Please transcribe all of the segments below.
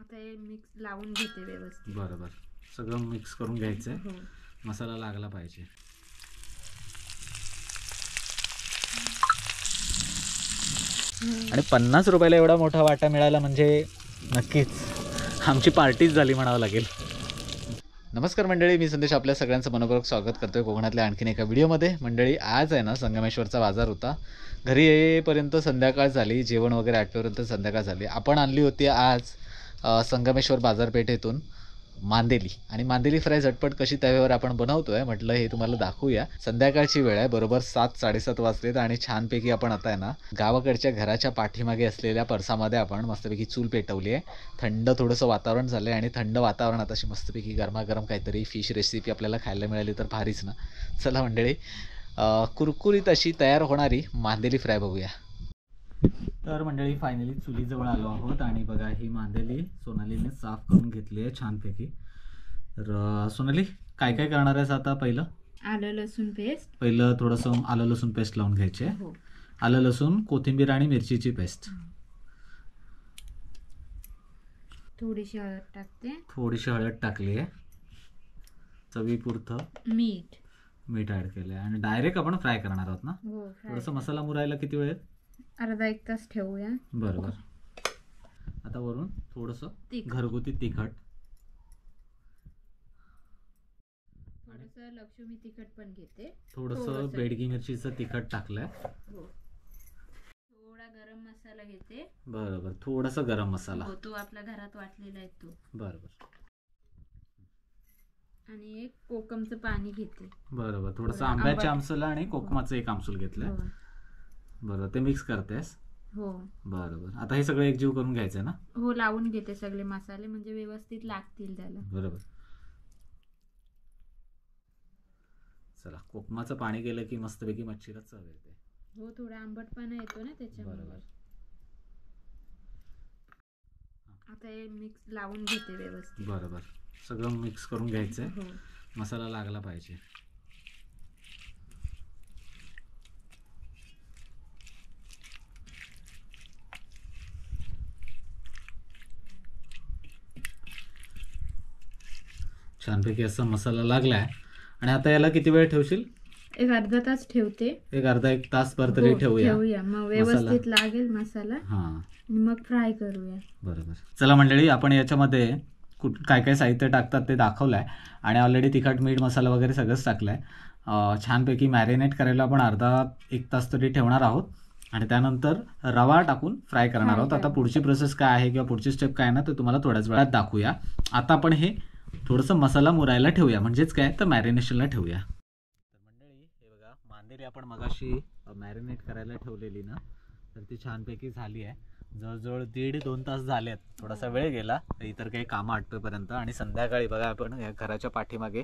आता हे मिक्स लावून घेते व्यवस्थित. बरोबर, सगळं मिक्स करून घ्यायचं. मसाला लागला पाहिजे. आणि 50 रुपयाला एवढा मोठा वाटा मिळाला म्हणजे नक्कीच आमची पार्टीच झाली म्हणावं लागेल. नमस्कार मंडळी, मी संदेश आपल्या सगळ्यांचं मनपूर्वक स्वागत करतोय कोकणातल्या आणखीन एका व्हिडिओमध्ये. मंडळी, आज आहे ना संगमेश्वरचा बाजार होता. घरी येईपर्यंत संध्याकाळ झाली, जेवण वगैरे आटल्यापर्यंत संध्याकाळ झाली. आपण आणली होती आज संगमेश्वर बाजारपेठेतून मांदेली, आणि मांदेली फ्राय झटपट कशी तव्यावर आपण बनवतोय म्हटलं हे तुम्हाला दाखवूया. संध्याकाळची वेळ आहे, बरोबर 7-7:30 वाजलेत आणि छानपैकी आपण आता आहे ना गावाकडच्या घराच्या पाठीमागे असलेल्या परसामध्ये आपण मस्तपैकी चूल पेटवली आहे. थंड थोडंसं वातावरण झालं आहे आणि थंड वातावरणात अशी मस्तपैकी गरमागरम काहीतरी फिश रेसिपी आपल्याला खायला मिळाली तर भारीच ना. चला मंडळी, कुरकुरीत अशी तयार होणारी मांदेली फ्राय बघूया. तर मंडळी, फायनली चुलीजवळ आलो आहोत आणि बघा ही मांदेली सोनालीने साफ करून घेतली आहे छानपैकी. तर सोनाली, काय काय करणार आहेस आता? पहिलं थोडंसं आलं लसूण पेस्ट लावून घ्यायचे. आलं लसूण, कोथिंबीर आणि मिरचीची पेस्ट. थोडीशी हळद टाकते. थोडीशी हळद टाकली आहे. चवीपुरतं मीठ ऍड केलं आहे आणि डायरेक्ट आपण फ्राय करणार आहोत ना. थोडंसं मसाला मुरायला किती वेळ? अर्धा 1 तास ठेवूया. बरोबर. आता वरून थोडंसं घरगुती तिखट, थोडंसं लक्ष्मी तिखट पण घेते. थोडंसं बेडगी मिरचीचं तिखट टाकलंय. थोडा गरम मसाला घेते. बरोबर, थोडासा गरम मसाला. तो आपल्या घरात वाटलेला आहे तो. बरोबर. आणि एक कोकमचं पाणी घेते. बरोबर, थोडंसं आंब्याच्या आमसूला आणि कोकमाचं 1 आमसूल घेतलंय. बरोबर, ते मिक्स करतेस. हो. बरोबर, आता हे सगळं एकजीव करून घ्यायचं ना. हो, लावून घेते सगळे मसाले म्हणजे व्यवस्थित लागतील त्याला. बरोबर. चला, कोकमाचं पाणी गेलं की मस्तपैकी मच्छीला चव येते. हो, थोडा आंबटपणा येतो ना त्याच्यामुळे. बरोबर. आता हे मिक्स लावून घेते व्यवस्थित. बरोबर, सगळं मिक्स करून घ्यायचंय. मसाला लागला पाहिजे. छानपैकी असा मसाला लागलाय. आणि आता याला किती वेळ ठेवशील? एक अर्धा तास ठेवते. एक तासभर तरी ठेवूया. मग व्यवस्थित लागेल मसाला. आणि मग फ्राय करूया. बरोबर. चला मंडळी, आपण याच्यामध्ये काय काय साहित्य टाकतात ते दाखवलंय आणि ऑलरेडी तिखट, मीठ, मसाला वगैरे सगळंच टाकलंय. छानपैकी मॅरिनेट करायला आपण अर्धा 1 तास तरी ठेवणार आहोत आणि त्यानंतर रवा टाकून फ्राय करणार आहोत. आता पुढची प्रोसेस काय आहे किंवा पुढची स्टेप काय ना ते तुम्हाला थोड्याच वेळात दाखवूया. आता आपण हे थोडंसं मसाला मुरायला ठेवूया, म्हणजेच काय तर मॅरिनेशनला ठेवूया. तर मंडळी, हे बघा मांदेली आपण मगाशी मॅरिनेट करायला ठेवलेली ना, तर ती छानपैकी झाली आहे. जवळजवळ 1.5-2 तास झालेत. थोडासा वेळ गेला इतर काही कामं आटपेपर्यंत. आणि संध्याकाळी बघा आपण या घराच्या पाठीमागे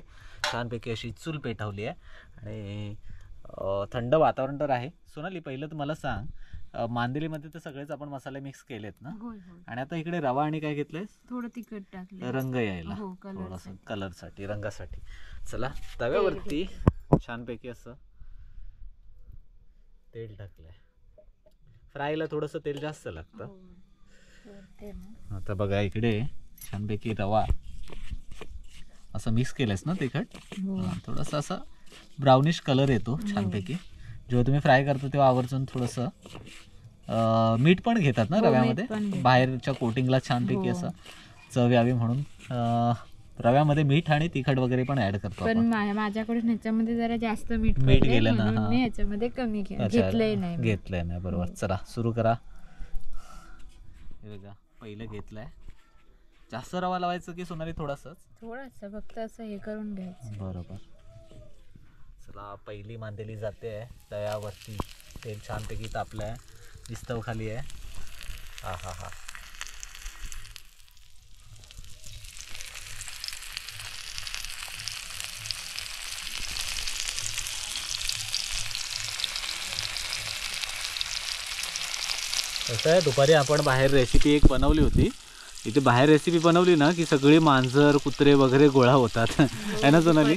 छानपैकी अशी चूल पेटवली आहे आणि थंड वातावरण तर आहे. सोनाली, पहिलं तर मला सांग, मांदेलीमध्ये तर सगळेच आपण मसाले मिक्स केलेत ना. आणि आता इकडे रवा आणि काय घेतलंय? थोडं तिखट टाकलं रंग यायला, थोडासा कलरसाठी, रंगासाठी. चला, तव्यावरती छानपैकी असं तेल टाकलंय. फ्रायला थोडंसं तेल जास्त लागतं. आता बघा इकडे छानपैकी रवा असं मिक्स केलंयस ना तिखट. थोडंसं असं ब्राउनिश कलर येतो छानपैकी. जेव्हा तुम्ही फ्राय करता तेव्हा आवर्जून थोडंसं मीठ पण घेतात ना रव्यामध्ये, बाहेरच्या कोटिंगला छानपैकी असं चव यावी म्हणून रव्यामध्ये मीठ आणि तिखट वगैरे पण ऍड करतो. पण माझ्याकडून ह्याच्यामध्ये जरा जास्त मीठ गेलं ना, मी ह्याच्यामध्ये कमी घेतलंय नाही. बरोबर. चला, सुरू करा. हे बघा, पहिलं घेतलंय. जास्त रवा लावायचं की सोनाली? थोडंसं फक्त असं हे करून घ्यायचं. बरोबर. चला, पहिली मांदेली जाते तव्यावरती. तेल छानपैकी तापलंय, विस्तव खाली आहे. हा हा हा. कसं आहे, दुपारी आपण बाहेर रेसिपी एक बनवली होती. इथे बाहेर रेसिपी बनवली ना की सगळे मांजर, कुत्रे वगैरे गोळा होतात. आहे ना सोनाली?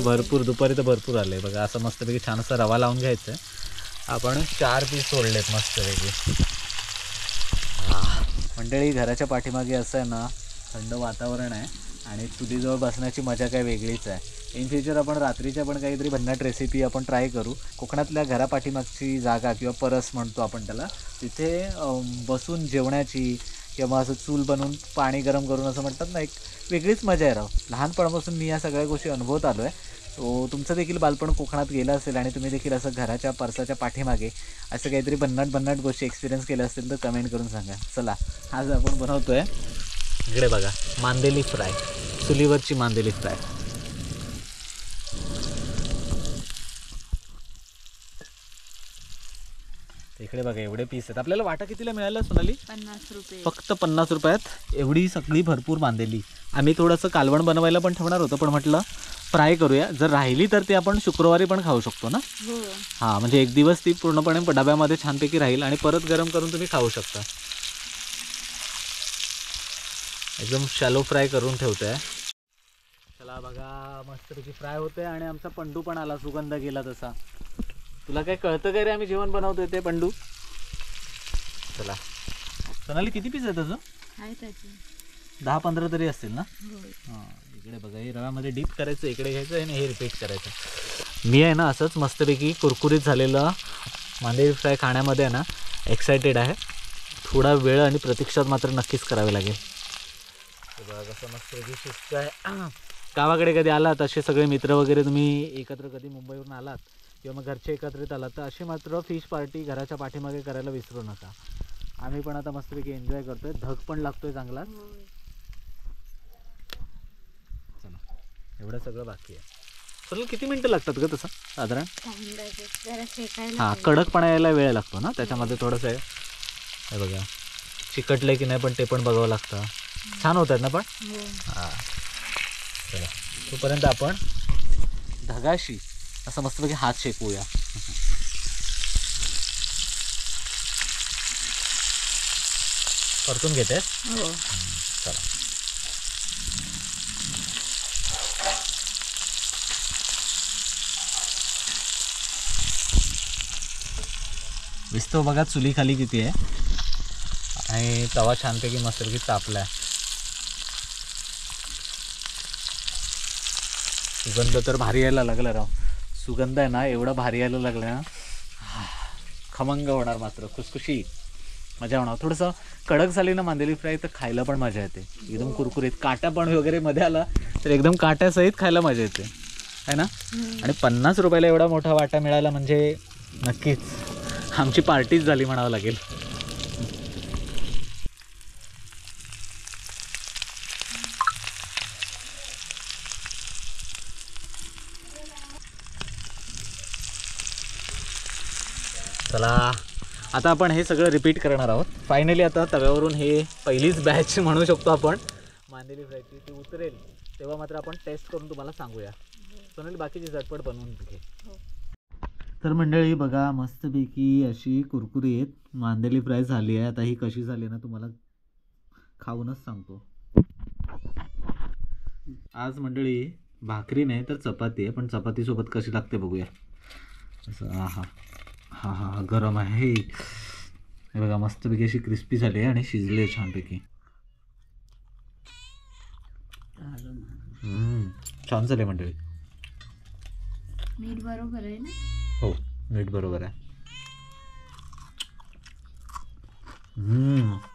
भरपूर, दुपारी तर भरपूर आले. बघा, असं मस्तपैकी छान असा रवा लावून घ्यायचा आहे. आपण 4 पीस सोडलेत मस्तपैकी. मंडळी घराच्या पाठीमागे असं आहे ना, थंड वातावरण आहे आणि चुलीजवळ बसण्याची मजा काय वेगळीच आहे. इन फ्युचर आपण रात्रीच्या पण काहीतरी भन्नाट रेसिपी आपण ट्राय करू. कोकणातल्या घरापाठीमागची जागा किंवा परस म्हणतो आपण त्याला, तिथे बसून जेवण्याची किंवा असं चूल बनवून पाणी गरम करून असं म्हणतात ना, एक वेगळीच मजा आहे राव. लहानपणापासून मी या सगळ्या गोष्टी अनुभवत आलो आहे. सो तुमचं देखील बालपण कोकणात गेलं असेल आणि तुम्ही देखील असं घराच्या परसाच्या पाठीमागे असं काहीतरी भन्नाट गोष्टी एक्सपिरियन्स केल्या असतील तर कमेंट करून सांगा. चला, आज आपण बनवतो आहे, इकडे बघा, मांदेली फ्राय, चुलीवरची मांदेली फ्राय. इकडे बघा एवढे पीस आहेत. आपल्याला वाटा कितीला मिळाला सोनाली? 50 रुपये. फक्त 50 रुपयात एवढी सगळी भरपूर मांदेली. आम्ही थोडंसं कालवण बनवायला पण ठेवणार होतं, पण म्हटलं फ्राय करूया. जर राहिली तर ती आपण शुक्रवारी पण खाऊ शकतो ना. हां, म्हणजे एक दिवस ती पूर्णपणे डब्यामध्ये छानपैकी राहील आणि परत गरम करून तुम्ही खाऊ शकता. एकदम शॅलो फ्राय करून ठेवतो आहे. चला बघा, मस्तपैकी फ्राय होते आणि आमचा पंडू पण आला, सुगंध गेला तसा. तुला काय कळतं काय रे आम्ही जेवण बनवतोय ते पंडू? चला सोनाली, किती पीस आहे त्याचं? 10-15 तरी असतील ना. हां, इकडे बघा, हे रव्यामध्ये डीप करायचं, इकडे घ्यायचं आणि हे रिपीट करायचं. मी आहे ना असंच मस्तपैकी कुरकुरीत झालेलं मांदेली फ्राय खाण्यामध्ये आहे ना एक्सायटेड आहे. थोडा वेळ आणि प्रतीक्षात मात्र नक्कीच करावे लागेल. बघा कसं मस्तपैकी शिस्त आहे. गावाकडे कधी आलात, असे सगळे मित्र वगैरे तुम्ही एकत्र कधी मुंबईवरून आलात किंवा मग घरचे एकत्रित आलात तर अशी मात्र फिश पार्टी घराच्या पाठीमागे करायला विसरू नका. आम्ही पण आता मस्तपैकी एन्जॉय करतोय, धग पण लागतोय चांगला. चला, एवढं सगळं बाकी आहे. चला, किती मिनटं लागतात का तसं साधारण? हां, कडकपणा यायला वेळ लागतो ना त्याच्यामध्ये थोडंसं आहे. हे बघा, चिकटलंय की नाही पण ते पण बघावं लागतं. छान होतात ना पण. हां, चला, तोपर्यंत आपण धगाशी असं मस्तपैकी हात शेकवूया. परतून घेते. चला, विस्तो बघा चुली खाली किती आहे आणि तवा छानपैकी मस्तपैकी तापलाय. सुगंध तर भारी यायला लागला राव. सुगंध आहे ना एवढा भारी यायला लागला ना, खमंग होणार, मात्र खुसखुशी मजा होणार. थोडंसं कडक झाली ना मांदेली फ्राय तर खायला पण मजा येते, एकदम कुरकुरीत. काटा पण वगैरे मध्ये आला तर एकदम काट्यासहित खायला मजा येते, आहे ना. आणि 50 रुपयाला एवढा मोठा वाटा मिळाला म्हणजे नक्कीच आमची पार्टीच झाली म्हणावं लागेल. चला, आता आपण हे सगळं रिपीट करणार आहोत. फायनली आता तव्यावरून हे पहिलीच बॅच म्हणू शकतो आपण मांदेली फ्रायची, ती उतरेल तेव्हा मात्र आपण टेस्ट करून तुम्हाला सांगूया. सोनाली, बाकीची झटपट बनवून घे. तर मंडळी बघा, मस्तपैकी अशी कुरकुरीत मांदेली फ्राय झाली आहे. आता ही कशी झाली ना तुम्हाला खाऊनच सांगतो. आज मंडळी भाकरी नाही तर चपाती आहे, पण चपातीसोबत कशी लागते बघूया. असं हा हा हा गरम आहे. हे बघा मस्तपैकी अशी क्रिस्पी झाली आहे आणि शिजली आहे छानपैकी. छान झाले मंडळी. मीठ बरोबर आहे ना? हो, मीठ बरोबर आहे.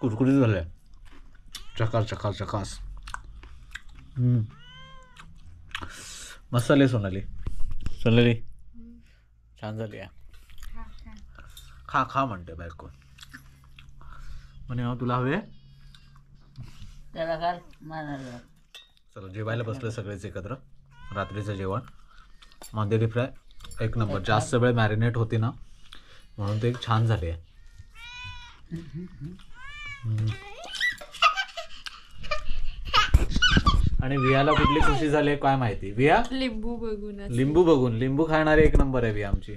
कुरकुरीत झालं आहे, चकास. मसाले सोनाली छान झाली आहे. खा म्हणते बायको म्हणे. तुला हवे? चला, जेवायला बसले सगळेच एकत्र. रात्रीचं जेवण मांदेली फ्राय एक नंबर. जास्त वेळ मॅरिनेट होती ना म्हणून ते छान झाले आहे. आणि वियाला कुठली खुशी झाली काय माहिती. विया लिंबू बघून लिंबू खाणारी एक नंबर आहे विया आमची.